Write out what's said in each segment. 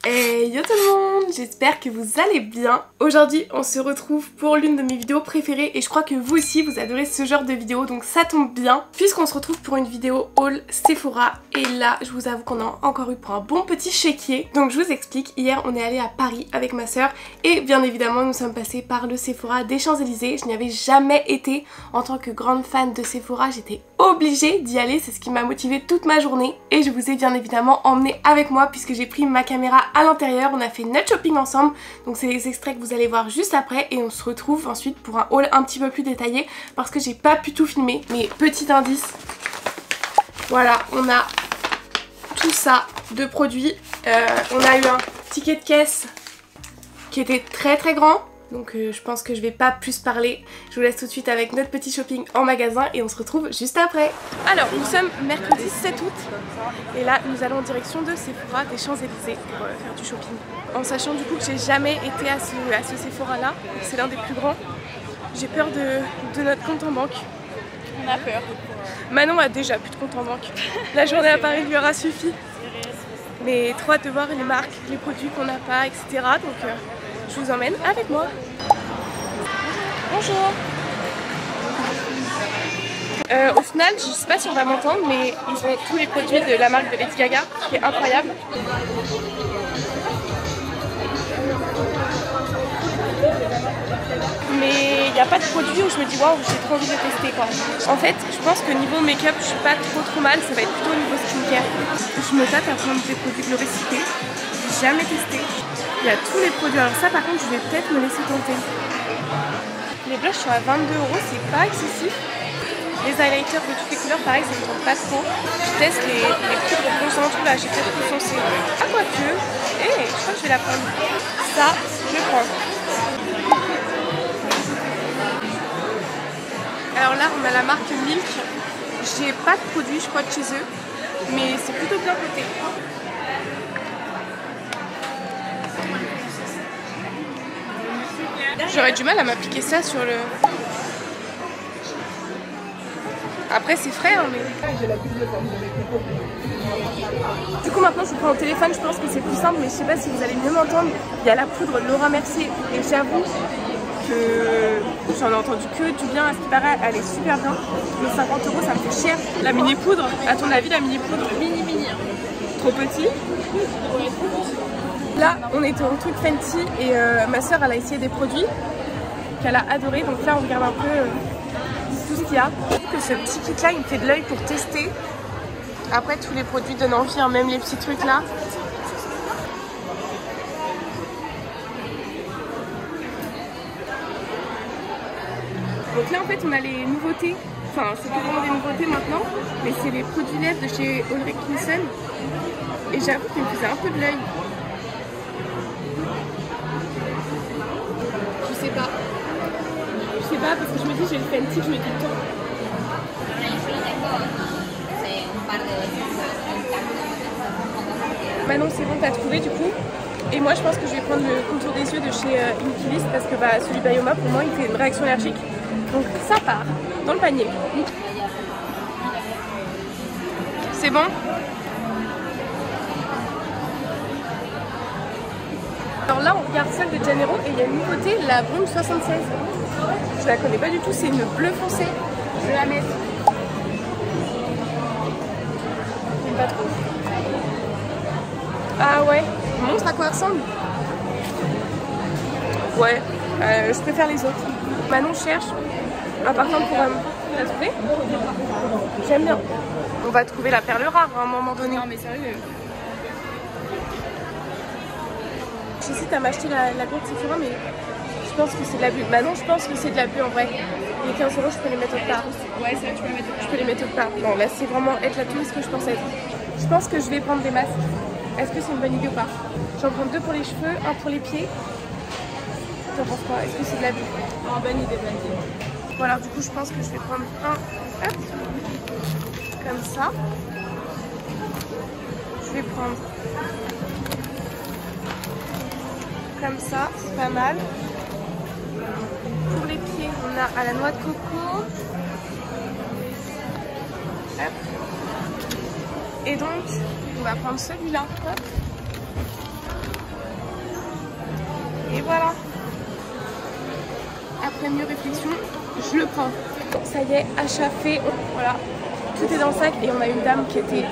Hey yo tout le monde, j'espère que vous allez bien. Aujourd'hui on se retrouve pour l'une de mes vidéos préférées et je crois que vous aussi vous adorez ce genre de vidéo, donc ça tombe bien puisqu'on se retrouve pour une vidéo haul Sephora. Et là je vous avoue qu'on a encore eu pour un bon petit chéquier. Donc je vous explique, hier on est allé à Paris avec ma soeur et bien évidemment nous sommes passés par le Sephora des Champs-Élysées. Je n'y avais jamais été. En tant que grande fan de Sephora, j'étais obligée d'y aller, c'est ce qui m'a motivée toute ma journée. Et je vous ai bien évidemment emmené avec moi puisque j'ai pris ma caméra à l'intérieur. On a fait notre shopping ensemble, donc c'est les extraits que vous allez voir juste après et on se retrouve ensuite pour un haul un petit peu plus détaillé parce que j'ai pas pu tout filmer. Mais petit indice, voilà, on a tout ça de produits. On a eu un ticket de caisse qui était très grand. Donc je pense que je vais pas plus parler. Je vous laisse tout de suite avec notre petit shopping en magasin et on se retrouve juste après. Alors nous sommes mercredi 7 août et là nous allons en direction de Sephora des Champs-Élysées pour faire du shopping. En sachant du coup que j'ai jamais été à ce Sephora là, c'est l'un des plus grands. J'ai peur de notre compte en banque. On a peur. Manon a déjà plus de compte en banque. La journée à Paris lui aura suffi. Mais trop hâte de voir les marques, les produits qu'on n'a pas, etc. Donc je vous emmène avec moi. Bonjour. Au final, je sais pas si on va m'entendre, mais ils ont tous les produits de la marque de Lady Gaga, qui est incroyable. Mais il n'y a pas de produit où je me dis waouh, j'ai trop envie de tester quoi. En fait, je pense que niveau make-up, je suis pas trop mal, ça va être plutôt au niveau skincare. Je me tâte à prendre des produits Gloricité, j'ai jamais testé. Il y a tous les produits, alors ça par contre je vais peut-être me laisser tenter. Les blushs sont à 22 €, c'est pas excessif. Les highlighters de toutes les couleurs, pareil, ça me tente pas trop. Je teste les poudres bronzantes, là j'ai peut-être plus foncé. Ah quoique, je crois que je vais la prendre. Ça, je prends. Alors là on a la marque Milk. J'ai pas de produit je crois de chez eux, mais c'est plutôt bien coté. J'aurais du mal à m'appliquer ça sur le... Après c'est frais hein, mais... Du coup maintenant je prends au téléphone, je pense que c'est plus simple, mais je sais pas si vous allez mieux m'entendre. Il y a la poudre Laura Mercier et j'avoue que j'en ai entendu que du bien, à ce qui paraît elle est super bien. Mais 50 € ça me fait cher. La mini poudre, à ton avis la mini poudre? Mini. Trop petit? Là on était en truc Fenty et ma soeur elle a essayé des produits qu'elle a adoré, donc là on regarde un peu tout ce qu'il y a. Je trouve que ce petit kit là il me fait de l'œil pour tester. Après tous les produits donnent envie, hein, même les petits trucs là. Donc là en fait on a les nouveautés, enfin c'est pas vraiment des nouveautés maintenant, mais c'est les produits lèvres de chez Ulrich Nielsen. Et j'avoue qu'il me faisait un peu de l'œil. Je sais pas parce que je me dis j'ai le Fenty, je me dis tout. Manon c'est bon, t'as trouvé du coup. Et moi je pense que je vais prendre le contour des yeux de chez Inkilist parce que celui Bioma pour moi il fait une réaction allergique. Donc ça part dans le panier. C'est bon? Alors là on regarde celle de Janeiro et il y a une nouveauté, la Brume 76. Je la connais pas du tout, c'est une bleu foncé. Je vais la mettre. J'aime pas trop. Ah ouais, montre à quoi elle ressemble. Ouais, je préfère les autres. Manon cherche un parfum pour homme. T'as trouvé? J'aime bien. On va trouver la perle rare à un moment donné. Non mais sérieux. J'hésite à m'acheter la bière de Sephora, mais je pense que c'est de l'abus. Bah non, je pense que c'est de l'abus en vrai. Les 15 € je peux les mettre autre part. Ouais, c'est vrai, tu peux les mettre. Je peux les mettre autre part. Non, là c'est vraiment être la touriste que je pense être. Je pense que je vais prendre des masques. Est-ce que c'est une bonne idée ou pas? J'en prends 2 pour les cheveux, 1 pour les pieds. T'en penses quoi? Est-ce que c'est de l'abus? Oh, bonne idée. Voilà, du coup je pense que je vais prendre un, hop, comme ça. Je vais prendre comme ça, c'est pas mal. Pour les pieds, on a à la noix de coco. Hop. Et donc, on va prendre celui-là. après mieux réflexion, je le prends. Ça y est, achat fait, voilà. Tout est dans le sac et on a une dame qui était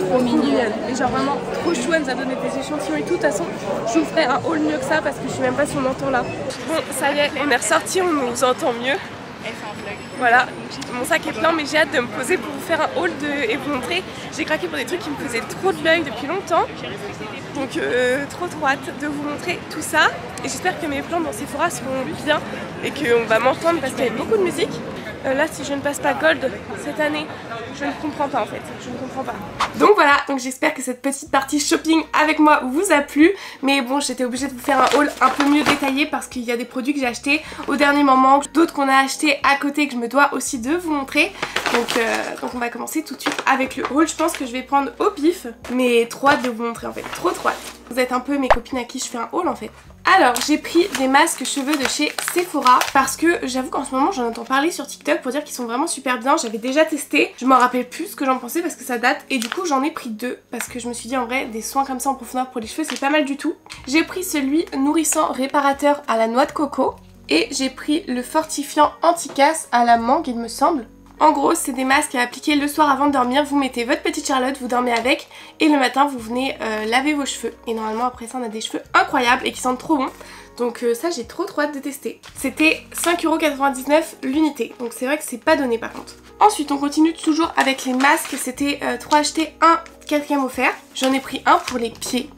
trop mignonne et genre vraiment trop chou, elle nous a donné des échantillons et tout. De toute façon je vous ferai un haul mieux que ça parce que je sais même pas si on m'entend là. Bon ça y est, on est ressorti, on nous entend mieux. Voilà, mon sac est plein mais j'ai hâte de me poser pour vous faire un haul et vous montrer. J'ai craqué pour des trucs qui me faisaient trop de l'œil depuis longtemps. Donc trop hâte de vous montrer tout ça. Et j'espère que mes plans dans Sephora seront bien et qu'on va m'entendre parce qu'il y a beaucoup de musique. Là si je ne passe pas Gold cette année, je ne comprends pas en fait, je ne comprends pas. Donc voilà, donc j'espère que cette petite partie shopping avec moi vous a plu. Mais bon, j'étais obligée de vous faire un haul un peu mieux détaillé parce qu'il y a des produits que j'ai achetés au dernier moment, d'autres qu'on a achetés à côté que je me dois aussi de vous montrer. Donc on va commencer tout de suite avec le haul. Je pense que je vais prendre au pif, mais trop hâte de vous montrer en fait, trop hâte. Vous êtes un peu mes copines à qui je fais un haul en fait. Alors j'ai pris des masques cheveux de chez Sephora parce que j'avoue qu'en ce moment j'en entends parler sur TikTok pour dire qu'ils sont vraiment super bien. J'avais déjà testé, je m'en rappelle plus ce que j'en pensais parce que ça date et du coup j'en ai pris deux parce que je me suis dit en vrai des soins comme ça en profondeur pour les cheveux c'est pas mal du tout. J'ai pris celui nourrissant réparateur à la noix de coco et j'ai pris le fortifiant anti-casse à la mangue il me semble. En gros, c'est des masques à appliquer le soir avant de dormir. Vous mettez votre petite Charlotte, vous dormez avec et le matin vous venez laver vos cheveux. Et normalement après ça on a des cheveux incroyables et qui sentent trop bon. Donc ça j'ai trop hâte de tester. C'était 5,99€ l'unité. Donc c'est vrai que c'est pas donné par contre. Ensuite on continue toujours avec les masques. C'était 3 achetés, 1 4e offert. J'en ai pris un pour les pieds.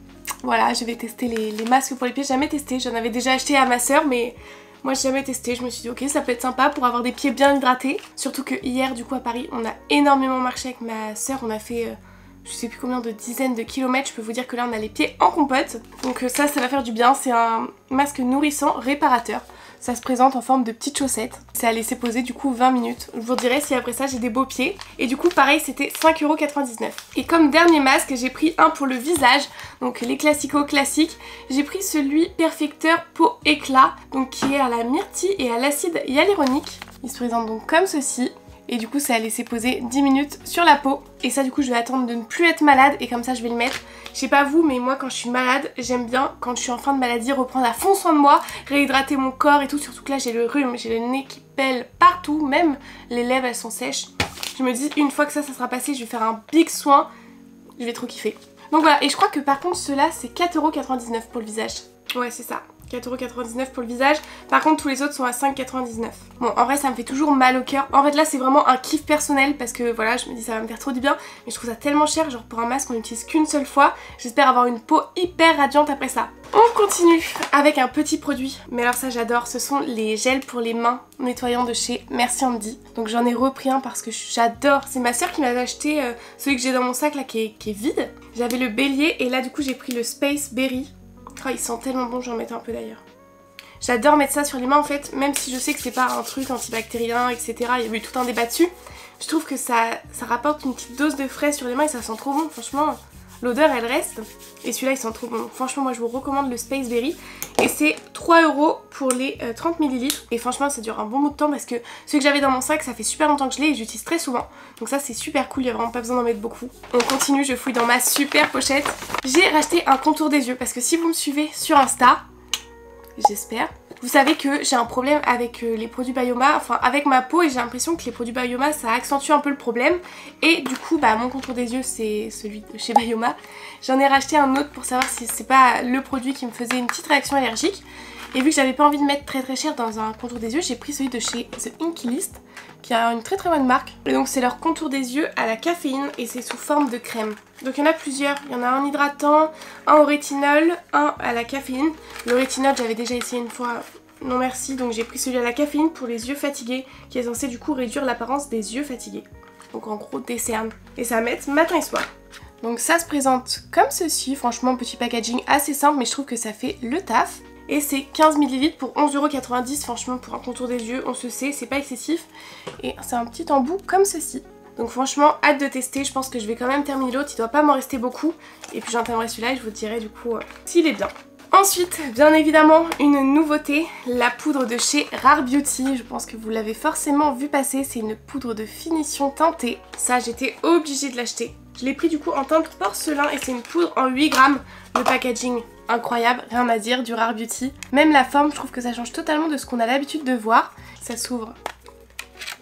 Voilà, je vais tester les masques pour les pieds. J'ai jamais testé. J'en avais déjà acheté à ma soeur mais... moi j'ai jamais testé, je me suis dit ok ça peut être sympa pour avoir des pieds bien hydratés. Surtout que hier du coup à Paris on a énormément marché avec ma soeur, on a fait je sais plus combien de dizaines de kilomètres. Je peux vous dire que là on a les pieds en compote. Donc ça va faire du bien, c'est un masque nourrissant réparateur. Ça se présente en forme de petites chaussettes. C'est à laisser poser du coup 20 minutes. Je vous dirai si après ça j'ai des beaux pieds. Et du coup pareil c'était 5,99€. Et comme dernier masque j'ai pris un pour le visage. Donc les classicos classiques. J'ai pris celui Perfecteur Peau Éclat. Donc qui est à la myrtille et à l'acide hyaluronique. Il se présente donc comme ceci. Et du coup c'est à laisser poser 10 minutes sur la peau. Et ça du coup je vais attendre de ne plus être malade et comme ça je vais le mettre. Je sais pas vous mais moi quand je suis malade j'aime bien quand je suis en fin de maladie reprendre à fond soin de moi, réhydrater mon corps et tout. Surtout que là j'ai le rhume, j'ai le nez qui pèle partout, même les lèvres elles sont sèches. Je me dis une fois que ça sera passé je vais faire un big soin, je vais trop kiffer. Donc voilà, et je crois que par contre ceux-là c'est 4,99€ pour le visage. Ouais c'est ça. 4,99€ pour le visage. Par contre tous les autres sont à 5,99€. Bon en vrai ça me fait toujours mal au cœur. En fait là c'est vraiment un kiff personnel parce que voilà je me dis ça va me faire trop du bien. Mais je trouve ça tellement cher, genre pour un masque on n'utilise qu'une seule fois. J'espère avoir une peau hyper radiante après ça. On continue avec un petit produit. Mais alors ça j'adore, ce sont les gels pour les mains nettoyants de chez Merci Andy. Donc j'en ai repris un parce que j'adore. C'est ma soeur qui m'avait acheté celui que j'ai dans mon sac là qui est vide. J'avais le bélier et là du coup j'ai pris le Space Berry. Oh, il sent tellement bon, j'en mettais un peu d'ailleurs. J'adore mettre ça sur les mains en fait, même si je sais que c'est pas un truc antibactérien, etc. Il y a eu tout un débat dessus. Je trouve que ça rapporte une petite dose de frais sur les mains et ça sent trop bon, franchement. L'odeur elle reste. Et celui-là il sent trop bon. Franchement moi je vous recommande le Space Berry. Et c'est 3€ pour les 30 ml. Et franchement ça dure un bon bout de temps parce que celui que j'avais dans mon sac ça fait super longtemps que je l'ai et j'utilise très souvent. Donc ça c'est super cool, il n'y a vraiment pas besoin d'en mettre beaucoup. On continue, je fouille dans ma super pochette. J'ai racheté un contour des yeux parce que si vous me suivez sur Insta, j'espère, vous savez que j'ai un problème avec les produits Bioma, enfin avec ma peau et j'ai l'impression que les produits Bioma ça accentue un peu le problème. Et du coup bah mon contour des yeux c'est celui de chez Bioma. J'en ai racheté un autre pour savoir si c'est pas le produit qui me faisait une petite réaction allergique. Et vu que j'avais pas envie de mettre très cher dans un contour des yeux, j'ai pris celui de chez The Inky List qui a une très bonne marque. Et donc c'est leur contour des yeux à la caféine et c'est sous forme de crème. Donc il y en a plusieurs, il y en a un hydratant, un au rétinol, un à la caféine. Le rétinol j'avais déjà essayé une fois, non merci, donc j'ai pris celui à la caféine pour les yeux fatigués qui est censé du coup réduire l'apparence des yeux fatigués. Donc en gros des cernes. Et ça va mettre matin et soir. Donc ça se présente comme ceci, franchement petit packaging assez simple mais je trouve que ça fait le taf. Et c'est 15 ml pour 11,90€, franchement pour un contour des yeux, on se sait, c'est pas excessif. Et c'est un petit embout comme ceci. Donc franchement, hâte de tester, je pense que je vais quand même terminer l'autre, il doit pas m'en rester beaucoup. Et puis j'entamerai celui-là et je vous dirai du coup s'il est bien. Ensuite, bien évidemment, une nouveauté, la poudre de chez Rare Beauty. Je pense que vous l'avez forcément vu passer, c'est une poudre de finition teintée. Ça, j'étais obligée de l'acheter. Je l'ai pris du coup en teinte porcelain et c'est une poudre en 8 grammes. Le packaging, incroyable, rien à dire, du Rare Beauty. Même la forme, je trouve que ça change totalement de ce qu'on a l'habitude de voir. ça s'ouvre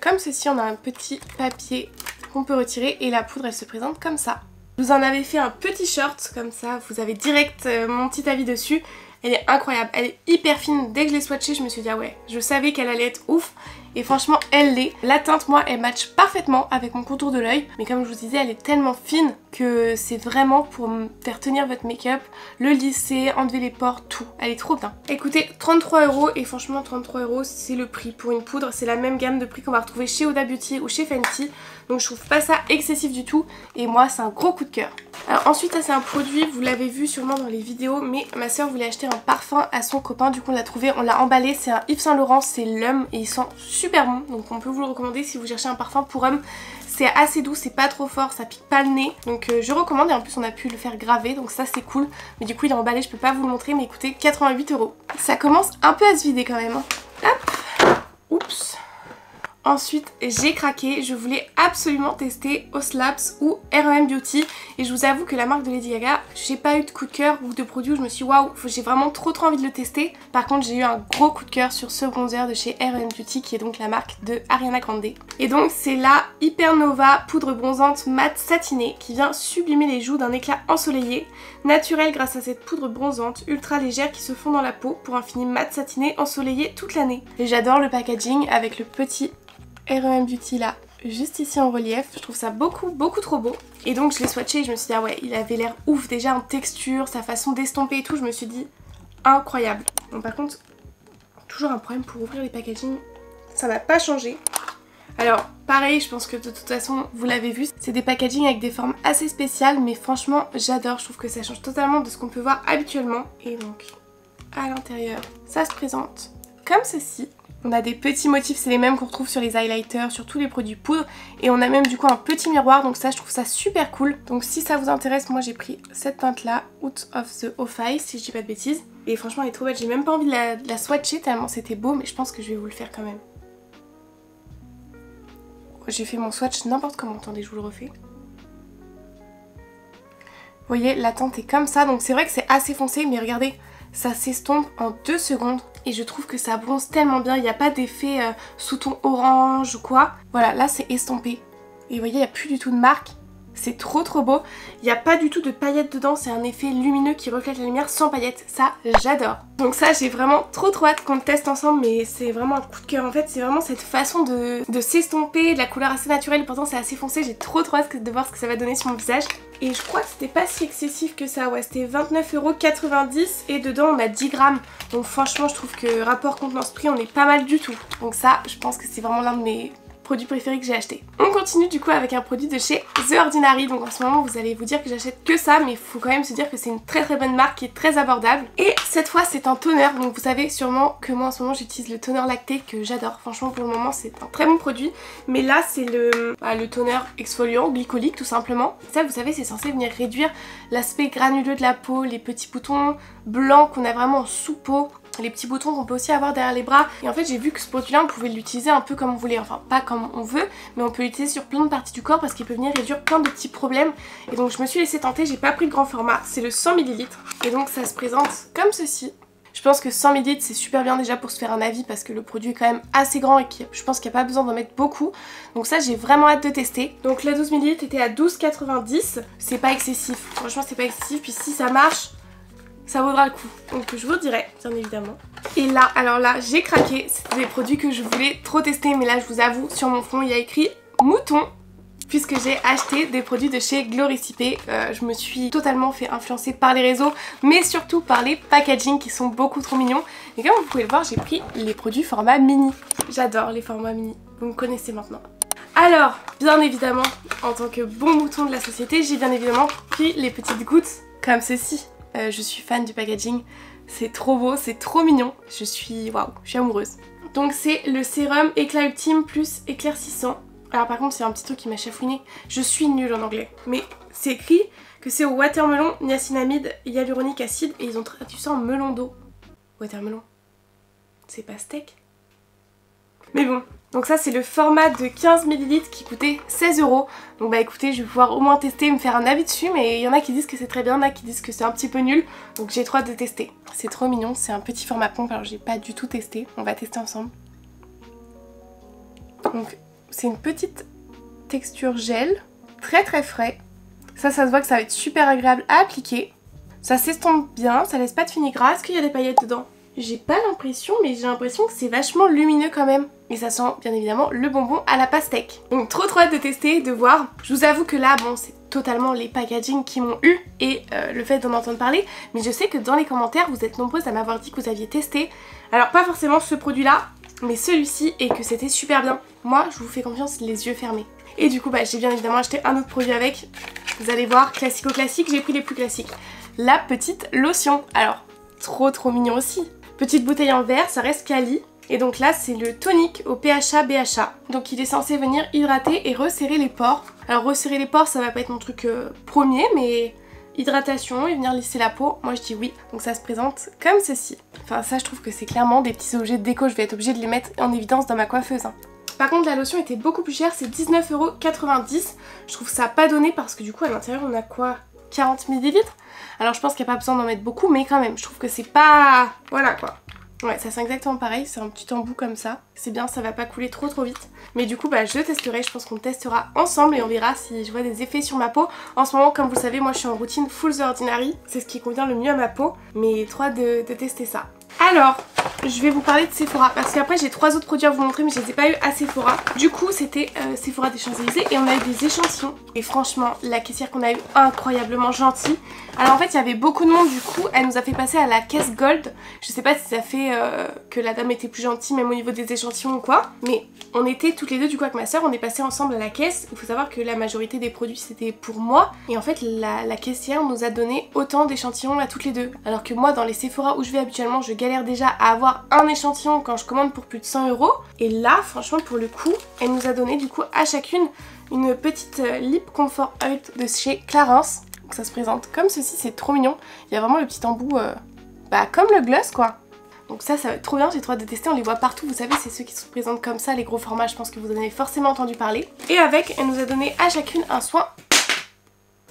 comme ceci. On a un petit papier qu'on peut retirer et la poudre elle se présente comme ça. Je vous en avais fait un petit short comme ça, vous avez direct mon petit avis dessus. Elle est incroyable, elle est hyper fine. Dès que je l'ai swatchée, je me suis dit ah ouais, je savais qu'elle allait être ouf. Et franchement, elle l'est. La teinte, moi, elle match parfaitement avec mon contour de l'œil. Mais comme je vous disais, elle est tellement fine que c'est vraiment pour me faire tenir votre make-up, le lisser, enlever les pores, tout. Elle est trop bien. Écoutez, 33 € et franchement, 33 € c'est le prix pour une poudre. C'est la même gamme de prix qu'on va retrouver chez Huda Beauty ou chez Fenty. Donc je trouve pas ça excessif du tout. Et moi, c'est un gros coup de cœur. Alors ensuite, ça c'est un produit, vous l'avez vu sûrement dans les vidéos, mais ma soeur voulait acheter un parfum à son copain. Du coup, on l'a trouvé, on l'a emballé. C'est un Yves Saint Laurent, c'est l'homme et il sent super bon. Donc on peut vous le recommander si vous cherchez un parfum pour homme. C'est assez doux, c'est pas trop fort, ça pique pas le nez. Donc je recommande et en plus on a pu le faire graver, donc ça c'est cool. Mais du coup il est emballé, je peux pas vous le montrer, mais écoutez, 88 €. Ça commence un peu à se vider quand même. Hein. Hop. Oups. Ensuite, j'ai craqué, je voulais absolument tester Oslabs ou R.E.M. Beauty et je vous avoue que la marque de Lady Gaga, j'ai pas eu de coup de cœur ou de produit où je me suis dit waouh, j'ai vraiment trop envie de le tester. Par contre, j'ai eu un gros coup de cœur sur ce bronzer de chez R.E.M. Beauty qui est donc la marque de Ariana Grande. Et donc c'est la Hypernova poudre bronzante mat satinée qui vient sublimer les joues d'un éclat ensoleillé, naturel grâce à cette poudre bronzante ultra légère qui se fond dans la peau pour un fini mat satiné ensoleillé toute l'année. Et j'adore le packaging avec le petit R.E.M. Beauty là, juste ici en relief. Je trouve ça beaucoup trop beau. Et donc je l'ai swatché et je me suis dit ah ouais, il avait l'air ouf déjà en texture, sa façon d'estomper et tout. Je me suis dit incroyable. Bon par contre, toujours un problème pour ouvrir les packaging, ça n'a pas changé. Alors pareil, je pense que de toute façon vous l'avez vu, c'est des packaging avec des formes assez spéciales, mais franchement j'adore. Je trouve que ça change totalement de ce qu'on peut voir habituellement. Et donc à l'intérieur, ça se présente comme ceci. On a des petits motifs, c'est les mêmes qu'on retrouve sur les highlighters, sur tous les produits poudre. Et on a même du coup un petit miroir, donc ça je trouve ça super cool. Donc si ça vous intéresse, moi j'ai pris cette teinte là, Out of the Off-Eye, si je dis pas de bêtises. Et franchement elle est trop belle, j'ai même pas envie de la swatcher tellement c'était beau, mais je pense que je vais vous le faire quand même. J'ai fait mon swatch n'importe comment, attendez je vous le refais. Vous voyez, la teinte est comme ça, donc c'est vrai que c'est assez foncé, mais regardez, ça s'estompe en 2 secondes. Et je trouve que ça bronze tellement bien, il n'y a pas d'effet sous-ton orange ou quoi. Voilà, là c'est estompé. Et vous voyez, il n'y a plus du tout de marque. C'est trop beau. Il n'y a pas du tout de paillettes dedans, c'est un effet lumineux qui reflète la lumière sans paillettes. Ça, j'adore. Donc ça, j'ai vraiment trop hâte qu'on le teste ensemble, mais c'est vraiment un coup de cœur. En fait, c'est vraiment cette façon de s'estomper, de la couleur assez naturelle, pourtant c'est assez foncé. J'ai trop hâte de voir ce que ça va donner sur mon visage. Et je crois que c'était pas si excessif que ça, ouais, c'était 29,90 € et dedans on a 10 grammes. Donc franchement, je trouve que rapport contenance-prix, on est pas mal du tout. Donc ça, je pense que c'est vraiment l'un de mes produit préféré que j'ai acheté. On continue du coup avec un produit de chez The Ordinary. Donc en ce moment vous allez vous dire que j'achète que ça, mais il faut quand même se dire que c'est une très bonne marque qui est très abordable. Et cette fois c'est un toner. Donc vous savez sûrement que moi en ce moment j'utilise le toner lacté que j'adore. Franchement pour le moment c'est un très bon produit. Mais là c'est le toner exfoliant glycolique tout simplement. Ça vous savez c'est censé venir réduire l'aspect granuleux de la peau, les petits boutons blancs qu'on a vraiment sous peau, les petits boutons qu'on peut aussi avoir derrière les bras. Et en fait j'ai vu que ce produit là on pouvait l'utiliser un peu comme on voulait, enfin pas comme on veut, mais on peut l'utiliser sur plein de parties du corps parce qu'il peut venir réduire plein de petits problèmes. Et donc je me suis laissée tenter, j'ai pas pris le grand format, c'est le 100 ml et donc ça se présente comme ceci. Je pense que 100 ml c'est super bien déjà pour se faire un avis parce que le produit est quand même assez grand et je pense qu'il n'y a pas besoin d'en mettre beaucoup. Donc ça j'ai vraiment hâte de tester. Donc la 12 ml était à 12,90 €, c'est pas excessif, franchement c'est pas excessif, puis si ça marche, ça vaudra le coup. Donc je vous le dirai, bien évidemment. Et là, alors là, j'ai craqué. C'était des produits que je voulais trop tester. Mais là, je vous avoue, sur mon front, il y a écrit mouton. Puisque j'ai acheté des produits de chez Gloricipé. Je me suis totalement fait influencer par les réseaux. Mais surtout par les packaging qui sont beaucoup trop mignons. Et comme vous pouvez le voir, j'ai pris les produits format mini. J'adore les formats mini. Vous me connaissez maintenant. Alors, bien évidemment, en tant que bon mouton de la société, j'ai bien évidemment pris les petites gouttes comme ceci. Je suis fan du packaging, c'est trop beau, c'est trop mignon, je suis amoureuse. Donc c'est le sérum éclat ultime plus éclaircissant. Alors par contre c'est un petit truc qui m'a chafouiné, je suis nulle en anglais. Mais c'est écrit que c'est au watermelon, niacinamide, hyaluronique acide et ils ont traduit ça en melon d'eau. Watermelon, c'est pas steak? Mais bon, donc ça c'est le format de 15 ml qui coûtait 16 €. Donc bah écoutez, je vais pouvoir au moins tester et me faire un avis dessus, mais il y en a qui disent que c'est très bien, il y en a qui disent que c'est un petit peu nul. Donc j'ai trop hâte de tester. C'est trop mignon, c'est un petit format pompe, alors j'ai pas du tout testé, on va tester ensemble. Donc c'est une petite texture gel, très très frais. Ça se voit que ça va être super agréable à appliquer. Ça s'estompe bien, ça laisse pas de fini-gras. Est-ce qu'il y a des paillettes dedans? J'ai pas l'impression, mais j'ai l'impression que c'est vachement lumineux quand même. Et ça sent bien évidemment le bonbon à la pastèque. Donc trop hâte de tester, de voir. Je vous avoue que là, bon, c'est totalement les packaging qui m'ont eu et le fait d'en entendre parler. Mais je sais que dans les commentaires, vous êtes nombreuses à m'avoir dit que vous aviez testé. Alors pas forcément ce produit-là, mais celui-ci et que c'était super bien. Moi, je vous fais confiance les yeux fermés. Et du coup, bah, j'ai bien évidemment acheté un autre produit avec. Vous allez voir, classico-classique, j'ai pris les plus classiques. La petite lotion. Alors, trop mignon aussi. Petite bouteille en verre, ça reste quali. Et donc là, c'est le tonique au PHA BHA. Donc il est censé venir hydrater et resserrer les pores. Alors resserrer les pores, ça va pas être mon truc premier, mais hydratation et venir lisser la peau, moi je dis oui. Donc ça se présente comme ceci. Enfin ça, je trouve que c'est clairement des petits objets de déco. Je vais être obligée de les mettre en évidence dans ma coiffeuse. Par contre, la lotion était beaucoup plus chère, c'est 19,90 €. Je trouve ça pas donné parce que du coup, à l'intérieur, on a quoi, 40 ml. Alors je pense qu'il n'y a pas besoin d'en mettre beaucoup, mais quand même, je trouve que c'est pas... Voilà quoi. Ouais, ça sent exactement pareil, c'est un petit embout comme ça. C'est bien, ça va pas couler trop vite. Mais du coup, bah je testerai, je pense qu'on testera ensemble et on verra si je vois des effets sur ma peau. En ce moment, comme vous le savez, moi je suis en routine Full The Ordinary. C'est ce qui convient le mieux à ma peau, mais trop hâte de tester ça. Alors, je vais vous parler de Sephora parce qu'après j'ai 3 autres produits à vous montrer mais je les ai pas eu à Sephora. Du coup c'était Sephora des Champs-Élysées et on a eu des échantillons. Et franchement la caissière qu'on a eu incroyablement gentille. Alors en fait il y avait beaucoup de monde, du coup elle nous a fait passer à la caisse gold. Je sais pas si ça fait que la dame était plus gentille même au niveau des échantillons ou quoi. Mais on était toutes les deux du coup avec ma soeur, on est passé ensemble à la caisse. Il faut savoir que la majorité des produits c'était pour moi. Et en fait la caissière nous a donné autant d'échantillons à toutes les deux. Alors que moi dans les Sephora où je vais habituellement je galère déjà à avoir un échantillon quand je commande pour plus de 100 €. Et là franchement pour le coup elle nous a donné du coup à chacune une petite lip comfort oil de chez Clarins. Donc ça se présente comme ceci, c'est trop mignon. Il y a vraiment le petit embout comme le gloss quoi. Donc ça va être trop bien, j'ai trop hâte de tester, on les voit partout, vous savez c'est ceux qui se présentent comme ça, les gros formats, je pense que vous en avez forcément entendu parler. Et avec elle nous a donné à chacune un soin.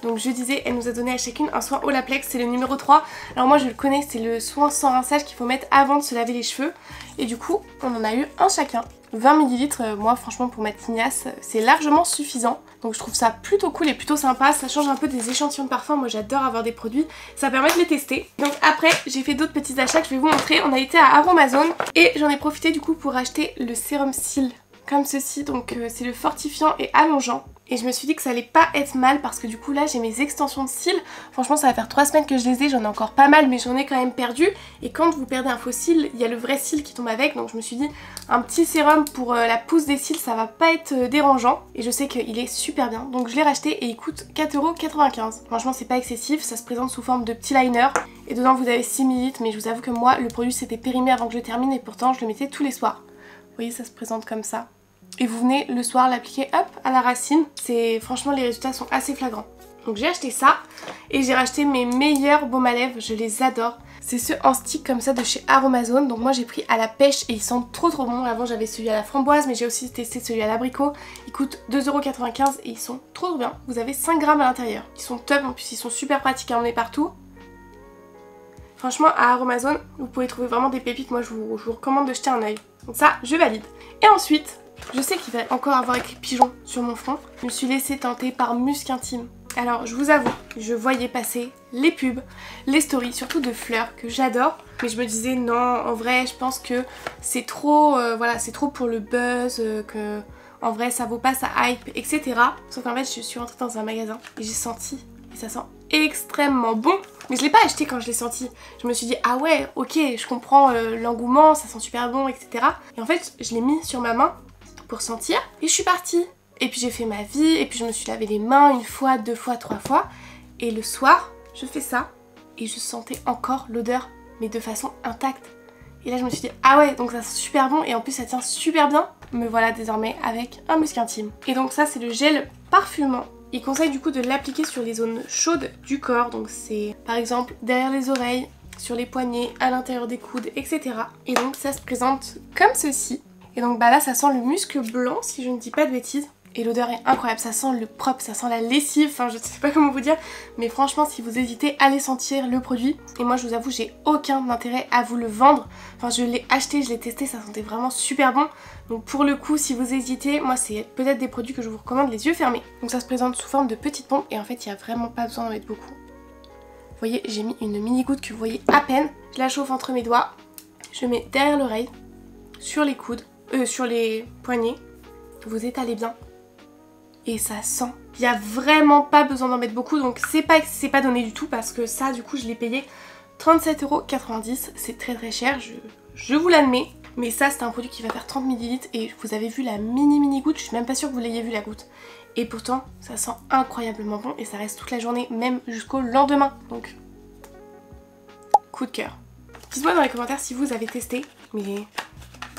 Donc je disais, elle nous a donné à chacune un soin Olaplex, c'est le numéro 3. Alors moi je le connais, c'est le soin sans rinçage qu'il faut mettre avant de se laver les cheveux. Et du coup, on en a eu un chacun. 20 ml, moi franchement pour ma tignasse, c'est largement suffisant. Donc je trouve ça plutôt cool et plutôt sympa, ça change un peu des échantillons de parfum, moi j'adore avoir des produits, ça permet de les tester. Donc après, j'ai fait d'autres petits achats que je vais vous montrer. On a été à Aromazone et j'en ai profité du coup pour acheter le sérum cils comme ceci. Donc c'est le fortifiant et allongeant. Et je me suis dit que ça allait pas être mal parce que du coup là j'ai mes extensions de cils. Franchement ça va faire 3 semaines que je les ai, j'en ai encore pas mal mais j'en ai quand même perdu. Et quand vous perdez un faux cil, il y a le vrai cil qui tombe avec. Donc je me suis dit un petit sérum pour la pousse des cils ça va pas être dérangeant. Et je sais qu'il est super bien. Donc je l'ai racheté et il coûte 4,95 €. Franchement c'est pas excessif, ça se présente sous forme de petit liner. Et dedans vous avez 6 ml mais je vous avoue que moi le produit s'était périmé avant que je le termine et pourtant je le mettais tous les soirs. Vous voyez ça se présente comme ça. Et vous venez le soir l'appliquer hop à la racine. Franchement les résultats sont assez flagrants. Donc j'ai acheté ça et j'ai racheté mes meilleurs baumes à lèvres, je les adore. C'est ceux en stick comme ça de chez Aromazone. Donc moi j'ai pris à la pêche et ils sentent trop bons. Avant j'avais celui à la framboise mais j'ai aussi testé celui à l'abricot. Ils coûtent 2,95 € et ils sont trop bien. Vous avez 5 grammes à l'intérieur. Ils sont top, en plus ils sont super pratiques à emmener partout. Franchement à Aromazone vous pouvez trouver vraiment des pépites, moi je vous recommande de jeter un oeil. Donc ça je valide. Et ensuite, je sais qu'il va encore avoir écrit pigeon sur mon front. Je me suis laissée tenter par Musc Intime. Alors je vous avoue, je voyais passer les pubs, les stories, surtout de Fleur que j'adore. Mais je me disais non, en vrai je pense que c'est trop, voilà, c'est trop pour le buzz, que en vrai ça vaut pas sa hype, etc. Sauf qu'en fait je suis rentrée dans un magasin et j'ai senti, et ça sent extrêmement bon. Mais je l'ai pas acheté quand je l'ai senti. Je me suis dit ah ouais ok je comprends l'engouement, ça sent super bon, etc. Et en fait je l'ai mis sur ma main pour sentir et je suis partie. Et puis j'ai fait ma vie et puis je me suis lavé les mains 1 fois, 2 fois, 3 fois. Et le soir je fais ça et je sentais encore l'odeur mais de façon intacte. Et là je me suis dit ah ouais donc ça sent super bon et en plus ça tient super bien. Me voilà désormais avec un Musc Intime. Et donc ça c'est le gel parfumant. Il conseille du coup de l'appliquer sur les zones chaudes du corps. Donc c'est par exemple derrière les oreilles, sur les poignets, à l'intérieur des coudes, etc. Et donc ça se présente comme ceci. Et donc bah là ça sent le musc blanc si je ne dis pas de bêtises. et l'odeur est incroyable, ça sent le propre, ça sent la lessive, enfin je sais pas comment vous dire, mais franchement si vous hésitez, allez sentir le produit. Et moi je vous avoue, j'ai aucun intérêt à vous le vendre, enfin je l'ai acheté, je l'ai testé, ça sentait vraiment super bon. Donc pour le coup, si vous hésitez, moi c'est peut-être des produits que je vous recommande les yeux fermés. Donc ça se présente sous forme de petites pompes et en fait il n'y a vraiment pas besoin d'en mettre beaucoup. Vous voyez, j'ai mis une mini goutte que vous voyez à peine, je la chauffe entre mes doigts, je mets derrière l'oreille, sur les coudes, sur les poignets, vous étalez bien. Et ça sent. Il n'y a vraiment pas besoin d'en mettre beaucoup, donc c'est pas donné du tout parce que ça du coup je l'ai payé 37,90 €, c'est très cher, je vous l'admets. Mais ça c'est un produit qui va faire 30 ml et vous avez vu la mini goutte, je suis même pas sûre que vous l'ayez vu la goutte. Et pourtant ça sent incroyablement bon et ça reste toute la journée, même jusqu'au lendemain. Donc coup de cœur. Dites-moi dans les commentaires si vous avez testé, mais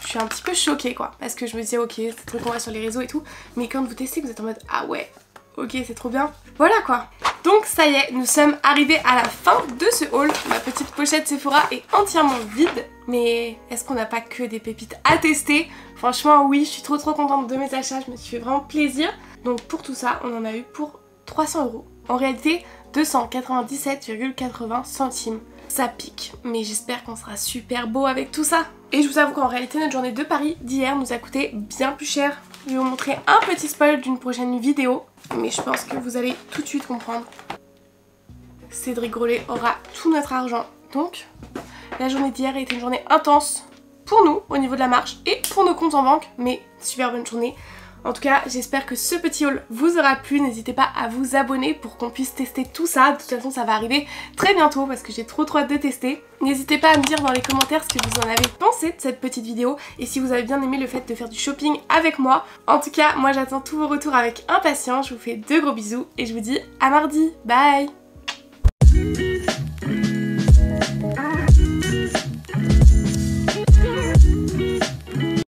je suis un petit peu choquée quoi, parce que je me disais ok c'est trop qu'on voit sur les réseaux et tout, mais quand vous testez vous êtes en mode ah ouais ok c'est trop bien, voilà quoi. Donc ça y est, nous sommes arrivés à la fin de ce haul. Ma petite pochette Sephora est entièrement vide, mais est-ce qu'on n'a pas que des pépites à tester? Franchement oui, je suis trop contente de mes achats, je me suis fait vraiment plaisir. Donc pour tout ça on en a eu pour 300 €, en réalité 297,80 centimes. Ça pique, mais j'espère qu'on sera super beau avec tout ça. Et je vous avoue qu'en réalité notre journée de Paris d'hier nous a coûté bien plus cher. Je vais vous montrer un petit spoil d'une prochaine vidéo, mais je pense que vous allez tout de suite comprendre. Cédric Grolet aura tout notre argent. Donc la journée d'hier a été une journée intense pour nous au niveau de la marche et pour nos comptes en banque, mais super bonne journée. En tout cas, j'espère que ce petit haul vous aura plu. N'hésitez pas à vous abonner pour qu'on puisse tester tout ça. De toute façon, ça va arriver très bientôt parce que j'ai trop hâte de tester. N'hésitez pas à me dire dans les commentaires ce que vous en avez pensé de cette petite vidéo et si vous avez bien aimé le fait de faire du shopping avec moi. En tout cas, moi j'attends tous vos retours avec impatience. Je vous fais de gros bisous et je vous dis à mardi. Bye!